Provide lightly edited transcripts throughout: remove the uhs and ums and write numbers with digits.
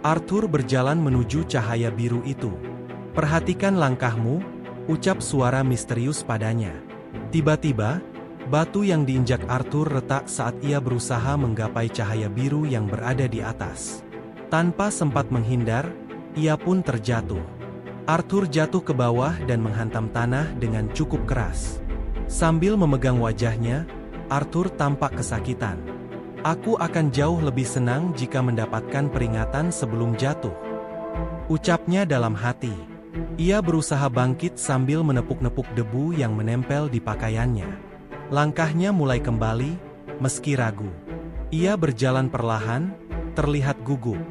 Arthur berjalan menuju cahaya biru itu. "Perhatikan langkahmu," ucap suara misterius padanya. Tiba-tiba, batu yang diinjak Arthur retak saat ia berusaha menggapai cahaya biru yang berada di atas. Tanpa sempat menghindar, ia pun terjatuh. Arthur jatuh ke bawah dan menghantam tanah dengan cukup keras. Sambil memegang wajahnya, Arthur tampak kesakitan. "Aku akan jauh lebih senang jika mendapatkan peringatan sebelum jatuh," ucapnya dalam hati. Ia berusaha bangkit sambil menepuk-nepuk debu yang menempel di pakaiannya. Langkahnya mulai kembali, meski ragu. Ia berjalan perlahan, terlihat gugup.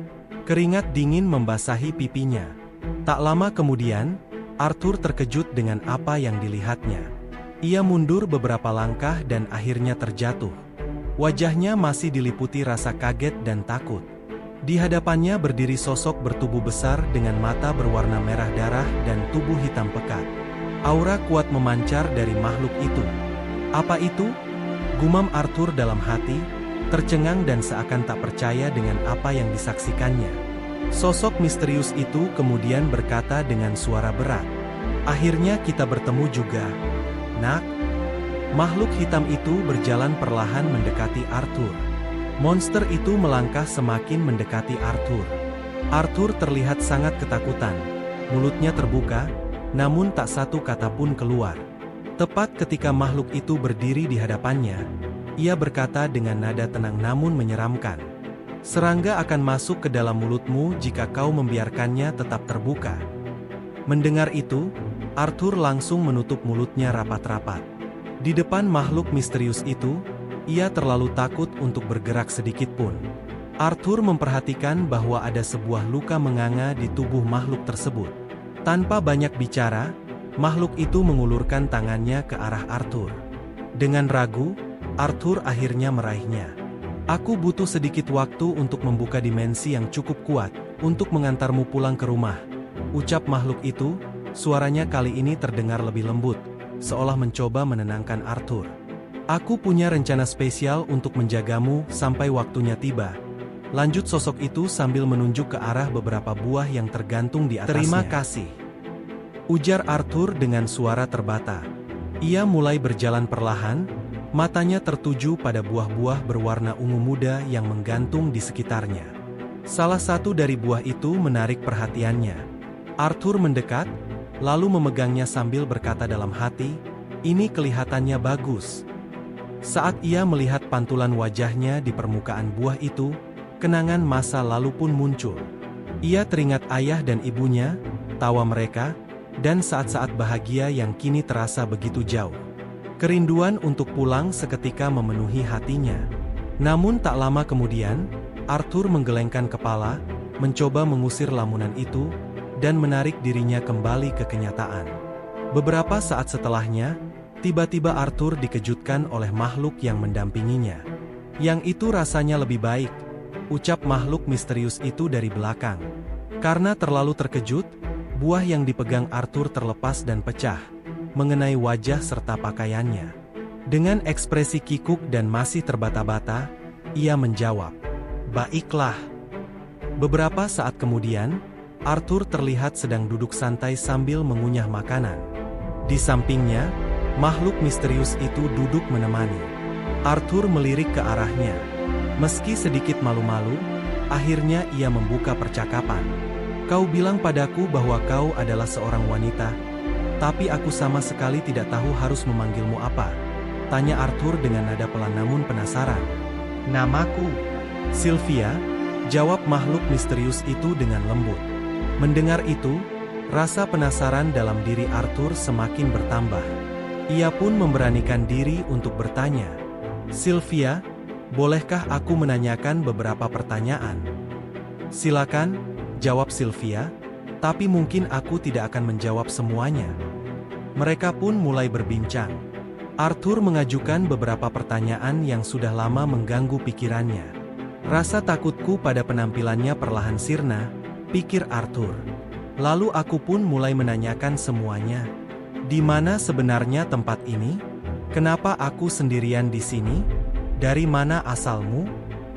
Keringat dingin membasahi pipinya. Tak lama kemudian, Arthur terkejut dengan apa yang dilihatnya. Ia mundur beberapa langkah dan akhirnya terjatuh. Wajahnya masih diliputi rasa kaget dan takut. Di hadapannya berdiri sosok bertubuh besar dengan mata berwarna merah darah dan tubuh hitam pekat. Aura kuat memancar dari makhluk itu. "Apa itu?" gumam Arthur dalam hati, tercengang dan seakan tak percaya dengan apa yang disaksikannya. Sosok misterius itu kemudian berkata dengan suara berat, "Akhirnya kita bertemu juga, Nak." Makhluk hitam itu berjalan perlahan mendekati Arthur. Monster itu melangkah semakin mendekati Arthur. Arthur terlihat sangat ketakutan. Mulutnya terbuka, namun tak satu kata pun keluar. Tepat ketika makhluk itu berdiri di hadapannya, ia berkata dengan nada tenang namun menyeramkan, "Serangga akan masuk ke dalam mulutmu jika kau membiarkannya tetap terbuka." Mendengar itu, Arthur langsung menutup mulutnya rapat-rapat. Di depan makhluk misterius itu, ia terlalu takut untuk bergerak sedikit pun. Arthur memperhatikan bahwa ada sebuah luka menganga di tubuh makhluk tersebut. Tanpa banyak bicara, makhluk itu mengulurkan tangannya ke arah Arthur. Dengan ragu, Arthur akhirnya meraihnya. "Aku butuh sedikit waktu untuk membuka dimensi yang cukup kuat, untuk mengantarmu pulang ke rumah," ucap makhluk itu. Suaranya kali ini terdengar lebih lembut, seolah mencoba menenangkan Arthur. "Aku punya rencana spesial untuk menjagamu sampai waktunya tiba," lanjut sosok itu sambil menunjuk ke arah beberapa buah yang tergantung di atasnya. "Terima kasih," ujar Arthur dengan suara terbata. Ia mulai berjalan perlahan, matanya tertuju pada buah-buah berwarna ungu muda yang menggantung di sekitarnya. Salah satu dari buah itu menarik perhatiannya. Arthur mendekat, lalu memegangnya sambil berkata dalam hati, "Ini kelihatannya bagus." Saat ia melihat pantulan wajahnya di permukaan buah itu, kenangan masa lalu pun muncul. Ia teringat ayah dan ibunya, tawa mereka, dan saat-saat bahagia yang kini terasa begitu jauh. Kerinduan untuk pulang seketika memenuhi hatinya. Namun tak lama kemudian, Arthur menggelengkan kepala, mencoba mengusir lamunan itu, dan menarik dirinya kembali ke kenyataan. Beberapa saat setelahnya, tiba-tiba Arthur dikejutkan oleh makhluk yang mendampinginya. "Yang itu rasanya lebih baik," ucap makhluk misterius itu dari belakang. Karena terlalu terkejut, buah yang dipegang Arthur terlepas dan pecah, mengenai wajah serta pakaiannya. Dengan ekspresi kikuk dan masih terbata-bata, ia menjawab, "Baiklah." Beberapa saat kemudian, Arthur terlihat sedang duduk santai sambil mengunyah makanan. Di sampingnya, makhluk misterius itu duduk menemani. Arthur melirik ke arahnya. Meski sedikit malu-malu, akhirnya ia membuka percakapan. "Kau bilang padaku bahwa kau adalah seorang wanita, tapi aku sama sekali tidak tahu harus memanggilmu apa?" tanya Arthur dengan nada pelan namun penasaran. "Namaku Sylvia," jawab makhluk misterius itu dengan lembut. Mendengar itu, rasa penasaran dalam diri Arthur semakin bertambah. Ia pun memberanikan diri untuk bertanya, "Sylvia, bolehkah aku menanyakan beberapa pertanyaan?" "Silakan," jawab Sylvia, "tapi mungkin aku tidak akan menjawab semuanya." Mereka pun mulai berbincang. Arthur mengajukan beberapa pertanyaan yang sudah lama mengganggu pikirannya. "Rasa takutku pada penampilannya perlahan sirna," pikir Arthur. "Lalu aku pun mulai menanyakan semuanya. Di mana sebenarnya tempat ini? Kenapa aku sendirian di sini? Dari mana asalmu?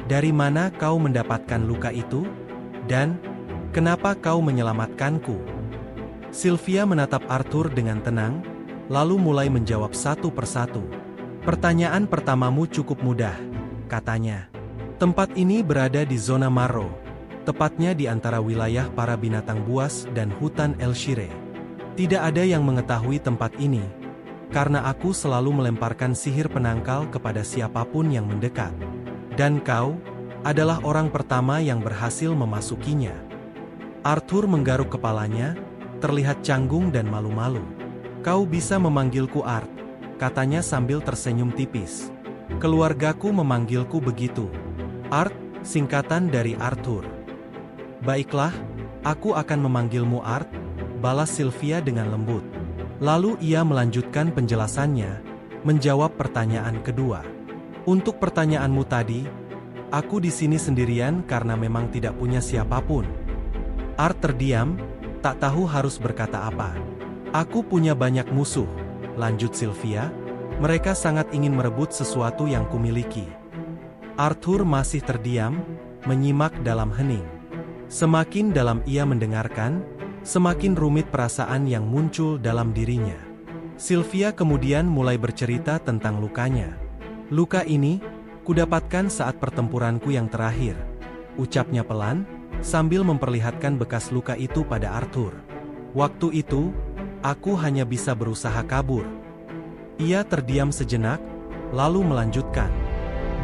Dari mana kau mendapatkan luka itu? Dan Kenapa kau menyelamatkanku? Sylvia menatap Arthur dengan tenang, lalu mulai menjawab satu persatu. Pertanyaan pertamamu cukup mudah, katanya. Tempat ini berada di zona Marrow, tepatnya di antara wilayah para binatang buas dan hutan El Shire. Tidak ada yang mengetahui tempat ini, karena aku selalu melemparkan sihir penangkal kepada siapapun yang mendekat. Dan kau adalah orang pertama yang berhasil memasukinya. Arthur menggaruk kepalanya, terlihat canggung dan malu-malu. Kau bisa memanggilku Art, katanya sambil tersenyum tipis. Keluargaku memanggilku begitu. Art, singkatan dari Arthur. Baiklah, aku akan memanggilmu Art, balas Sylvia dengan lembut. Lalu ia melanjutkan penjelasannya, menjawab pertanyaan kedua. Untuk pertanyaanmu tadi, aku di sini sendirian karena memang tidak punya siapapun. Art terdiam, tak tahu harus berkata apa. Aku punya banyak musuh, lanjut Sylvia. Mereka sangat ingin merebut sesuatu yang kumiliki. Arthur masih terdiam, menyimak dalam hening. Semakin dalam ia mendengarkan, semakin rumit perasaan yang muncul dalam dirinya. Sylvia kemudian mulai bercerita tentang lukanya. Luka ini, kudapatkan saat pertempuranku yang terakhir, ucapnya pelan, sambil memperlihatkan bekas luka itu pada Arthur. Waktu itu, aku hanya bisa berusaha kabur. Ia terdiam sejenak, lalu melanjutkan.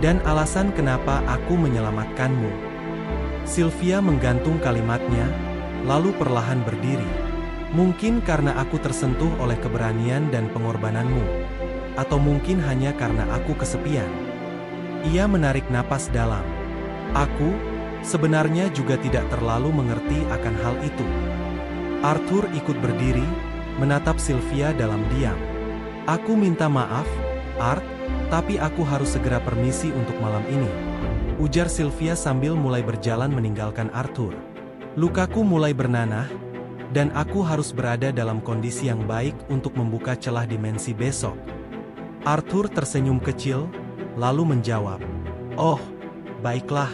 Dan alasan kenapa aku menyelamatkanmu. Sylvia menggantung kalimatnya, lalu perlahan berdiri. Mungkin karena aku tersentuh oleh keberanian dan pengorbananmu. Atau mungkin hanya karena aku kesepian. Ia menarik napas dalam. Aku sebenarnya juga tidak terlalu mengerti akan hal itu. Arthur ikut berdiri, menatap Sylvia dalam diam. Aku minta maaf, Art, tapi aku harus segera permisi untuk malam ini, ujar Sylvia sambil mulai berjalan meninggalkan Arthur. Lukaku mulai bernanah, dan aku harus berada dalam kondisi yang baik untuk membuka celah dimensi besok. Arthur tersenyum kecil, lalu menjawab, "Oh, baiklah.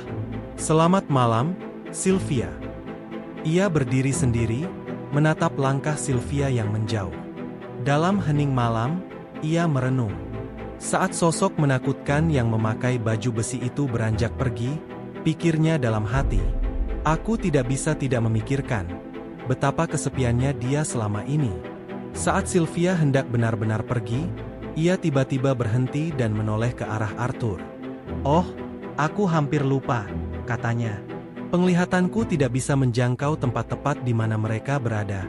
Selamat malam, Sylvia." Ia berdiri sendiri, menatap langkah Sylvia yang menjauh. Dalam hening malam, ia merenung. Saat sosok menakutkan yang memakai baju besi itu beranjak pergi, pikirnya dalam hati. Aku tidak bisa tidak memikirkan betapa kesepiannya dia selama ini. Saat Sylvia hendak benar-benar pergi, ia tiba-tiba berhenti dan menoleh ke arah Arthur. "Oh, aku hampir lupa," katanya. "Penglihatanku tidak bisa menjangkau tempat tepat di mana mereka berada.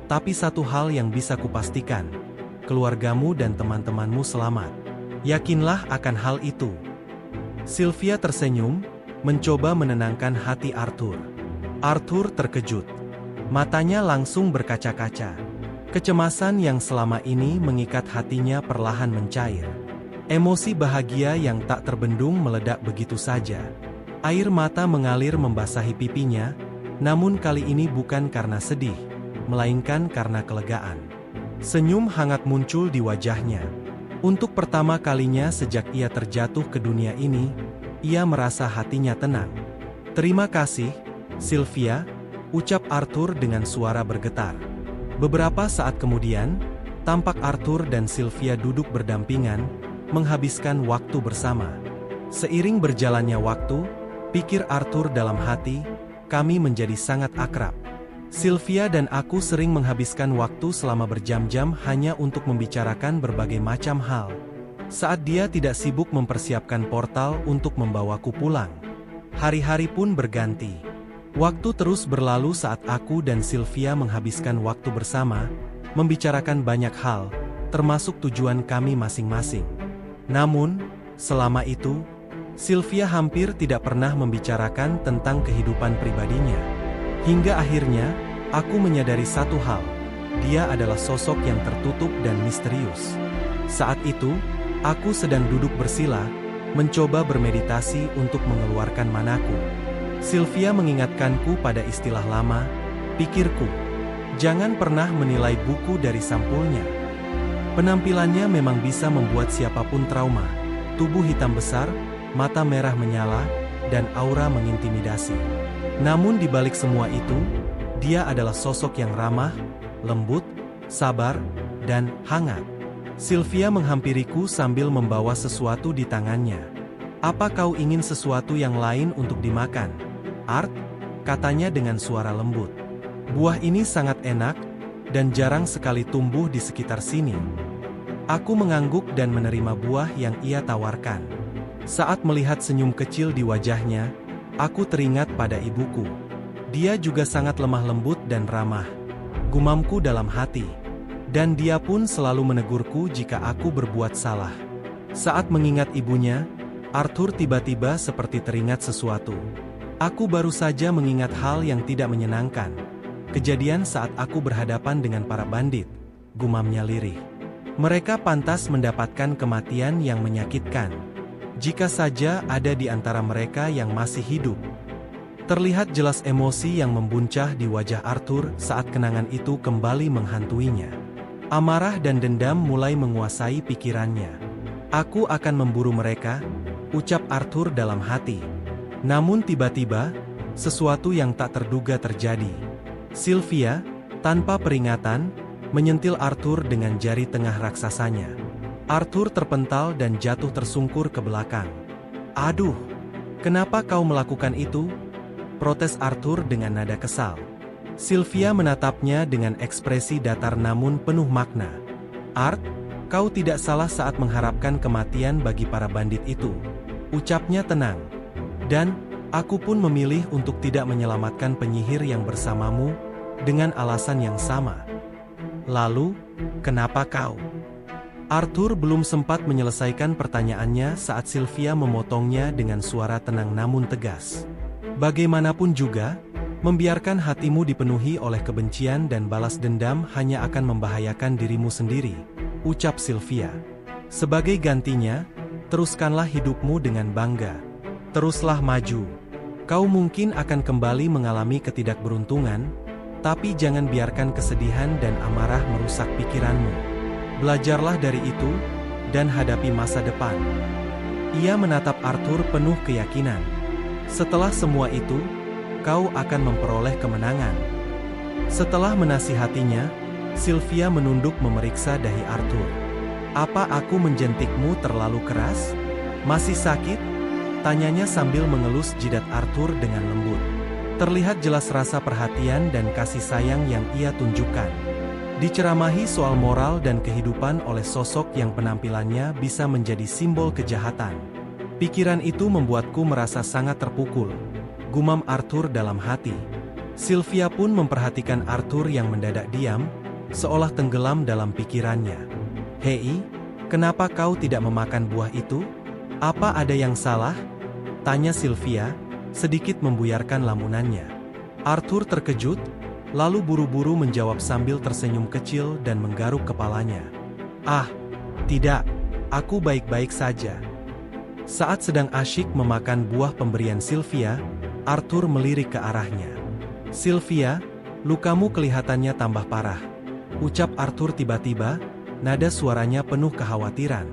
Tapi satu hal yang bisa kupastikan, keluargamu dan teman-temanmu selamat. Yakinlah akan hal itu." Sylvia tersenyum, mencoba menenangkan hati Arthur. Arthur terkejut. Matanya langsung berkaca-kaca. Kecemasan yang selama ini mengikat hatinya perlahan mencair. Emosi bahagia yang tak terbendung meledak begitu saja. Air mata mengalir membasahi pipinya, namun kali ini bukan karena sedih, melainkan karena kelegaan. Senyum hangat muncul di wajahnya. Untuk pertama kalinya sejak ia terjatuh ke dunia ini, ia merasa hatinya tenang. "Terima kasih, Sylvia," ucap Arthur dengan suara bergetar. Beberapa saat kemudian, tampak Arthur dan Sylvia duduk berdampingan, menghabiskan waktu bersama. Seiring berjalannya waktu, pikir Arthur dalam hati, kami menjadi sangat akrab. Sylvia dan aku sering menghabiskan waktu selama berjam-jam hanya untuk membicarakan berbagai macam hal. Saat dia tidak sibuk mempersiapkan portal untuk membawaku pulang. Hari-hari pun berganti. Waktu terus berlalu saat aku dan Sylvia menghabiskan waktu bersama, membicarakan banyak hal, termasuk tujuan kami masing-masing. Namun, selama itu, Sylvia hampir tidak pernah membicarakan tentang kehidupan pribadinya. Hingga akhirnya, aku menyadari satu hal, dia adalah sosok yang tertutup dan misterius. Saat itu, aku sedang duduk bersila, mencoba bermeditasi untuk mengeluarkan manaku. Sylvia mengingatkanku pada istilah lama, pikirku. Jangan pernah menilai buku dari sampulnya. Penampilannya memang bisa membuat siapapun trauma. Tubuh hitam besar, mata merah menyala, dan aura mengintimidasi. Namun di balik semua itu, dia adalah sosok yang ramah, lembut, sabar, dan hangat. Sylvia menghampiriku sambil membawa sesuatu di tangannya. "Apa kau ingin sesuatu yang lain untuk dimakan, Art?" katanya dengan suara lembut. "Buah ini sangat enak, dan jarang sekali tumbuh di sekitar sini." Aku mengangguk dan menerima buah yang ia tawarkan. Saat melihat senyum kecil di wajahnya, aku teringat pada ibuku. Dia juga sangat lemah lembut dan ramah. Gumamku dalam hati. Dan dia pun selalu menegurku jika aku berbuat salah. Saat mengingat ibunya, Arthur tiba-tiba seperti teringat sesuatu. "Aku baru saja mengingat hal yang tidak menyenangkan. Kejadian saat aku berhadapan dengan para bandit," gumamnya lirih. "Mereka pantas mendapatkan kematian yang menyakitkan. Jika saja ada di antara mereka yang masih hidup." Terlihat jelas emosi yang membuncah di wajah Arthur saat kenangan itu kembali menghantuinya. Amarah dan dendam mulai menguasai pikirannya. "Aku akan memburu mereka," ucap Arthur dalam hati. Namun tiba-tiba, sesuatu yang tak terduga terjadi. Sylvia, tanpa peringatan, menyentil Arthur dengan jari tengah raksasanya. Arthur terpental dan jatuh tersungkur ke belakang. "Aduh, kenapa kau melakukan itu?" protes Arthur dengan nada kesal. Sylvia menatapnya dengan ekspresi datar namun penuh makna. "Art, kau tidak salah saat mengharapkan kematian bagi para bandit itu," ucapnya tenang. "Dan, aku pun memilih untuk tidak menyelamatkan penyihir yang bersamamu, dengan alasan yang sama." "Lalu, kenapa kau?" Arthur belum sempat menyelesaikan pertanyaannya saat Sylvia memotongnya dengan suara tenang namun tegas. "Bagaimanapun juga, membiarkan hatimu dipenuhi oleh kebencian dan balas dendam hanya akan membahayakan dirimu sendiri," ucap Sylvia. "Sebagai gantinya, teruskanlah hidupmu dengan bangga. Teruslah maju. Kau mungkin akan kembali mengalami ketidakberuntungan, tapi jangan biarkan kesedihan dan amarah merusak pikiranmu. Belajarlah dari itu, dan hadapi masa depan." Ia menatap Arthur penuh keyakinan. "Setelah semua itu, kau akan memperoleh kemenangan." Setelah menasihatinya, Sylvia menunduk memeriksa dahi Arthur. "Apa aku menjentikmu terlalu keras? Masih sakit?" tanyanya sambil mengelus jidat Arthur dengan lembut. Terlihat jelas rasa perhatian dan kasih sayang yang ia tunjukkan. Diceramahi soal moral dan kehidupan oleh sosok yang penampilannya bisa menjadi simbol kejahatan. Pikiran itu membuatku merasa sangat terpukul, gumam Arthur dalam hati. Sylvia pun memperhatikan Arthur yang mendadak diam, seolah tenggelam dalam pikirannya. "Hei, kenapa kau tidak memakan buah itu? Apa ada yang salah?" tanya Sylvia, sedikit membuyarkan lamunannya. Arthur terkejut, lalu buru-buru menjawab sambil tersenyum kecil dan menggaruk kepalanya. "Ah, tidak, aku baik-baik saja." Saat sedang asyik memakan buah pemberian Sylvia, Arthur melirik ke arahnya. "Sylvia, lukamu kelihatannya tambah parah," ucap Arthur tiba-tiba, nada suaranya penuh kekhawatiran.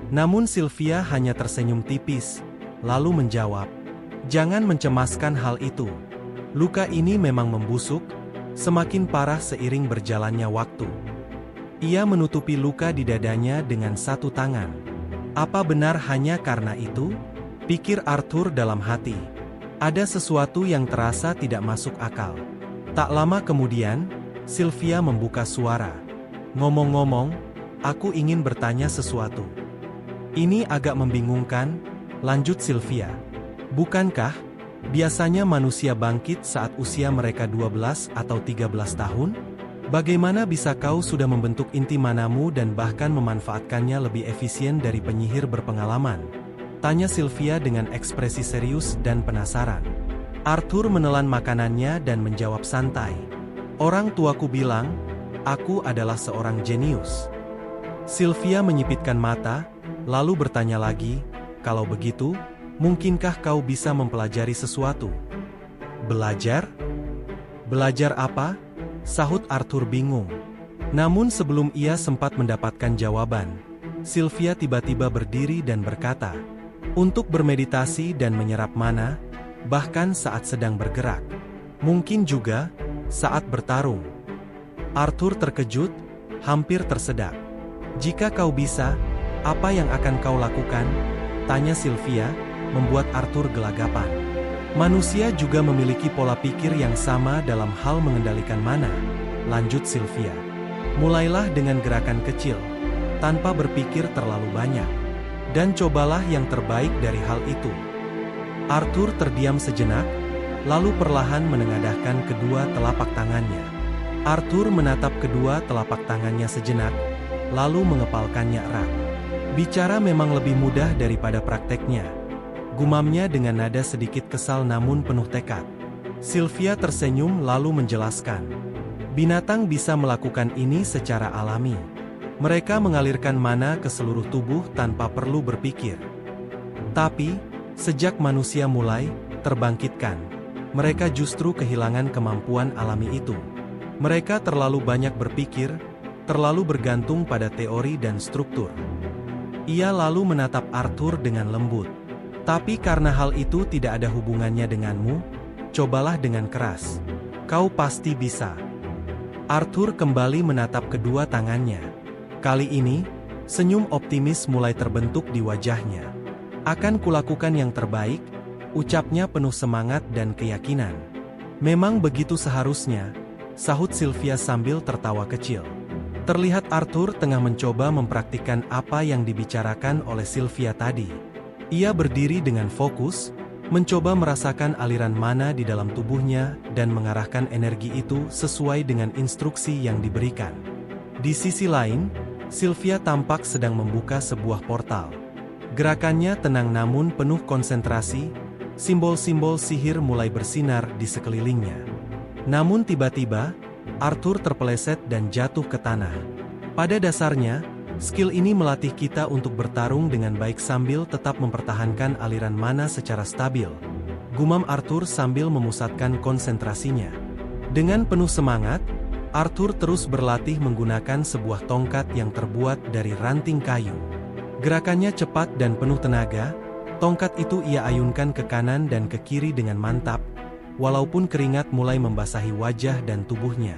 Namun Sylvia hanya tersenyum tipis, lalu menjawab, "Jangan mencemaskan hal itu. Luka ini memang membusuk, semakin parah seiring berjalannya waktu." Ia menutupi luka di dadanya dengan satu tangan. "Apa benar hanya karena itu?" pikir Arthur dalam hati. Ada sesuatu yang terasa tidak masuk akal. Tak lama kemudian, Sylvia membuka suara. "Ngomong-ngomong, aku ingin bertanya sesuatu." "Ini agak membingungkan," lanjut Sylvia. "Bukankah biasanya manusia bangkit saat usia mereka 12 atau 13 tahun? Bagaimana bisa kau sudah membentuk inti manamu dan bahkan memanfaatkannya lebih efisien dari penyihir berpengalaman?" tanya Sylvia dengan ekspresi serius dan penasaran. Arthur menelan makanannya dan menjawab santai. "Orang tuaku bilang, aku adalah seorang jenius." Sylvia menyipitkan mata, lalu bertanya lagi, "Kalau begitu, mungkinkah kau bisa mempelajari sesuatu?" "Belajar? Belajar apa?" sahut Arthur bingung. Namun sebelum ia sempat mendapatkan jawaban, Sylvia tiba-tiba berdiri dan berkata, "Untuk bermeditasi dan menyerap mana, bahkan saat sedang bergerak. Mungkin juga saat bertarung. Arthur terkejut, hampir tersedak. "Jika kau bisa, apa yang akan kau lakukan?" tanya Sylvia, membuat Arthur gelagapan. "Manusia juga memiliki pola pikir yang sama dalam hal mengendalikan mana," lanjut Sylvia. "Mulailah dengan gerakan kecil, tanpa berpikir terlalu banyak. Dan cobalah yang terbaik dari hal itu." Arthur terdiam sejenak, lalu perlahan menengadahkan kedua telapak tangannya. Arthur menatap kedua telapak tangannya sejenak, lalu mengepalkannya erat. "Bicara memang lebih mudah daripada prakteknya," gumamnya dengan nada sedikit kesal namun penuh tekad. Sylvia tersenyum lalu menjelaskan, "Binatang bisa melakukan ini secara alami. Mereka mengalirkan mana ke seluruh tubuh tanpa perlu berpikir. Tapi, sejak manusia mulai terbangkitkan, mereka justru kehilangan kemampuan alami itu. Mereka terlalu banyak berpikir, terlalu bergantung pada teori dan struktur." Ia lalu menatap Arthur dengan lembut. "Tapi karena hal itu tidak ada hubungannya denganmu, cobalah dengan keras. Kau pasti bisa." Arthur kembali menatap kedua tangannya. Kali ini, senyum optimis mulai terbentuk di wajahnya. "Akan kulakukan yang terbaik," ucapnya penuh semangat dan keyakinan. "Memang begitu seharusnya," sahut Sylvia sambil tertawa kecil. Terlihat Arthur tengah mencoba mempraktikkan apa yang dibicarakan oleh Sylvia tadi. Ia berdiri dengan fokus, mencoba merasakan aliran mana di dalam tubuhnya dan mengarahkan energi itu sesuai dengan instruksi yang diberikan. Di sisi lain, Sylvia tampak sedang membuka sebuah portal. Gerakannya tenang namun penuh konsentrasi, simbol-simbol sihir mulai bersinar di sekelilingnya. Namun tiba-tiba, Arthur terpeleset dan jatuh ke tanah. Pada dasarnya, skill ini melatih kita untuk bertarung dengan baik sambil tetap mempertahankan aliran mana secara stabil, gumam Arthur sambil memusatkan konsentrasinya. Dengan penuh semangat, Arthur terus berlatih menggunakan sebuah tongkat yang terbuat dari ranting kayu. Gerakannya cepat dan penuh tenaga, tongkat itu ia ayunkan ke kanan dan ke kiri dengan mantap, walaupun keringat mulai membasahi wajah dan tubuhnya.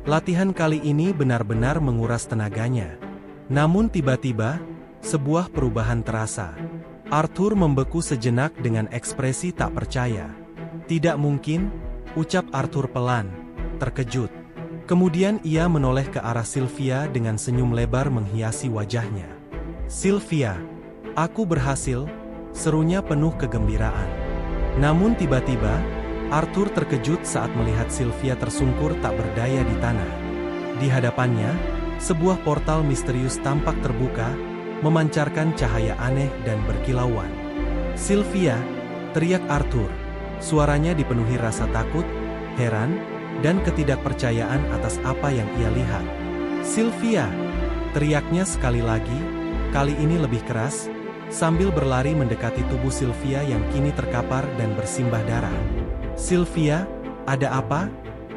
Latihan kali ini benar-benar menguras tenaganya. Namun tiba-tiba, sebuah perubahan terasa. Arthur membeku sejenak dengan ekspresi tak percaya. "Tidak mungkin," ucap Arthur pelan, terkejut. Kemudian ia menoleh ke arah Sylvia dengan senyum lebar menghiasi wajahnya. "Sylvia, aku berhasil," serunya penuh kegembiraan. Namun tiba-tiba, Arthur terkejut saat melihat Sylvia tersungkur tak berdaya di tanah. Di hadapannya, sebuah portal misterius tampak terbuka, memancarkan cahaya aneh dan berkilauan. "Sylvia!" teriak Arthur. Suaranya dipenuhi rasa takut, heran, dan ketidakpercayaan atas apa yang ia lihat. "Sylvia!" teriaknya sekali lagi, kali ini lebih keras, sambil berlari mendekati tubuh Sylvia yang kini terkapar dan bersimbah darah. "Sylvia, ada apa?"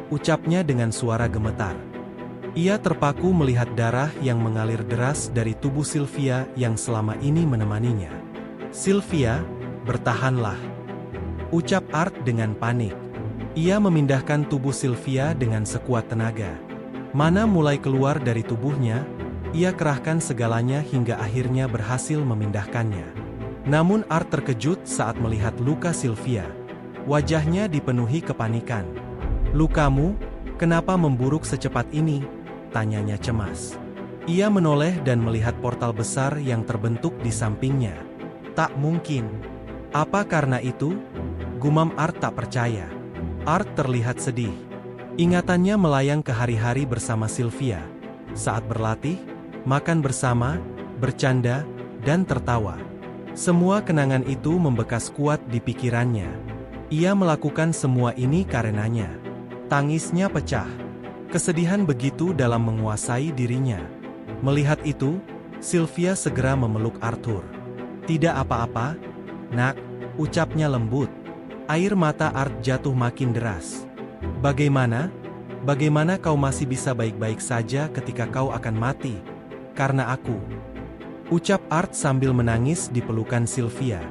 ucapnya dengan suara gemetar. Ia terpaku melihat darah yang mengalir deras dari tubuh Sylvia yang selama ini menemaninya. "Sylvia, bertahanlah," ucap Art dengan panik. Ia memindahkan tubuh Sylvia dengan sekuat tenaga. Mana mulai keluar dari tubuhnya, ia kerahkan segalanya hingga akhirnya berhasil memindahkannya. Namun Art terkejut saat melihat luka Sylvia. Wajahnya dipenuhi kepanikan. "Lukamu, kenapa memburuk secepat ini?" tanyanya cemas. Ia menoleh dan melihat portal besar yang terbentuk di sampingnya. "Tak mungkin. Apa karena itu?" gumam Art tak percaya. Art terlihat sedih. Ingatannya melayang ke hari-hari bersama Sylvia. Saat berlatih, makan bersama, bercanda, dan tertawa. Semua kenangan itu membekas kuat di pikirannya. Ia melakukan semua ini karenanya. Tangisnya pecah. Kesedihan begitu dalam menguasai dirinya. Melihat itu, Sylvia segera memeluk Arthur. "Tidak apa-apa, nak," ucapnya lembut. Air mata Art jatuh makin deras. "Bagaimana? Bagaimana kau masih bisa baik-baik saja ketika kau akan mati? Karena aku," ucap Art sambil menangis di pelukan Sylvia.